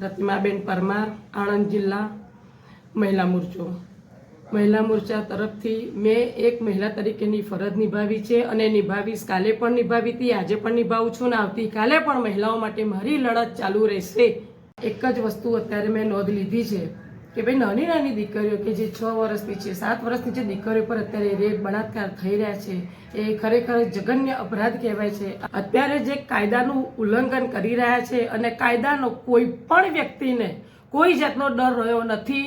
રતિમાબેન પરમાર, આણંદ જિલ્લા મહિલા મોરચો. મહિલા મોરચા તરફથી મેં એક મહિલા તરીકેની ફરજ નિભાવી છે અને નિભાવીશ. કાલે પણ નિભાવી હતી, આજે પણ નિભાવું છું ને આવતીકાલે પણ મહિલાઓ માટે મારી લડત ચાલુ રહેશે. એક જ વસ્તુ અત્યારે મેં નોંધ લીધી છે કે ભાઈ નાની નાની દીકરીઓ કે જે 6 વર્ષની છે, 7 વર્ષની જે દીકરીઓ પર અત્યારે રેપ બળાત્કાર થઈ રહ્યા છે, એ ખરેખર જઘન્ય અપરાધ કહેવાય છે. અત્યારે જે કાયદાનું ઉલ્લંઘન કરી રહ્યા છે અને કાયદાનો કોઈ પણ વ્યક્તિને કોઈ જાતનો ડર રહ્યો નથી.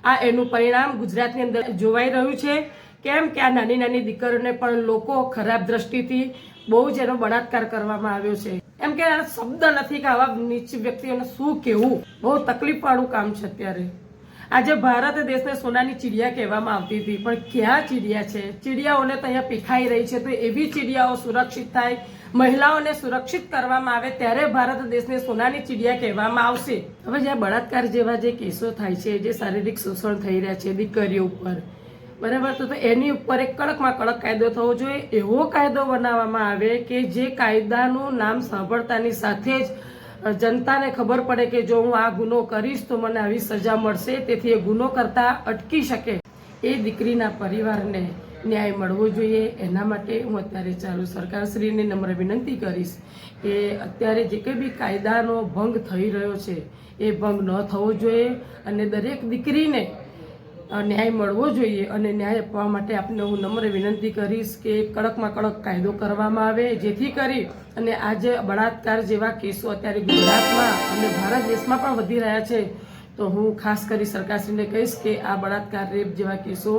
આ એનું પરિણામ ગુજરાતની અંદર જોવાઈ રહ્યું છે. કેમ કે આ નાની નાની દીકરીઓને પણ લોકો ખરાબ દ્રષ્ટિથી બહુ જ એનો બળાત્કાર કરવામાં આવ્યો છે. એમ કે આ શબ્દ નથી કે આવા નીચ વ્યક્તિઓને શું કહેવું. બહુ તકલીફવાળું કામ છે. અત્યારે આજે ભારત દેશને સોનાની ચીડિયા કહેવામાં આવતી હતી, પણ ક્યાં ચીડિયા છે? ચીડિયાઓને તો અહીંયા પીખાઈ રહી છે. તો એવી ચીડિયાઓ સુરક્ષિત થાય, મહિલાઓને સુરક્ષિત કરવામાં આવે ત્યારે ભારત દેશને સોનાની ચીડિયા કહેવામાં આવશે. હવે જ્યાં બળાત્કાર જેવા જે કેસો થાય છે, જે શારીરિક શોષણ થઈ રહ્યા છે દીકરીઓ ઉપર, બરાબર, તો એની ઉપર એક કડકમાં કડક કાયદો થવો જોઈએ. એવો કાયદો બનાવવામાં આવે કે જે કાયદાનું નામ સાંભળતાની સાથે જ જનતાને ખબર પડે કે જો હું આ ગુનો કરીશ તો મને આવી સજા મળશે. તેથી એ ગુનો કરતા અટકી શકે. એ દીકરીના પરિવારને ન્યાય મળવો જોઈએ. એના માટે હું અત્યારે ચાલુ સરકારશ્રીને નમ્ર વિનંતી કરીશ કે અત્યારે જે કંઈ બી કાયદાનો ભંગ થઈ રહ્યો છે એ ભંગ ન થવો જોઈએ અને દરેક દીકરીને ન્યાય મળવો જોઈએ. અને ન્યાય આપવા માટે આપને હું નમ્ર વિનંતી કરીશ કે કડકમાં કડક કાયદો કરવામાં આવે, જેથી કરી અને આજે બળાત્કાર જેવા કેસો અત્યારે ગુજરાતમાં અને ભારત દેશમાં પણ વધી રહ્યા છે. તો હું ખાસ કરી સરકારશ્રીને કહીશ કે આ બળાત્કાર રેપ જેવા કેસો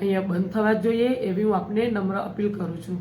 અહીંયા બંધ થવા જોઈએ, એવી હું આપને નમ્ર અપીલ કરું છું.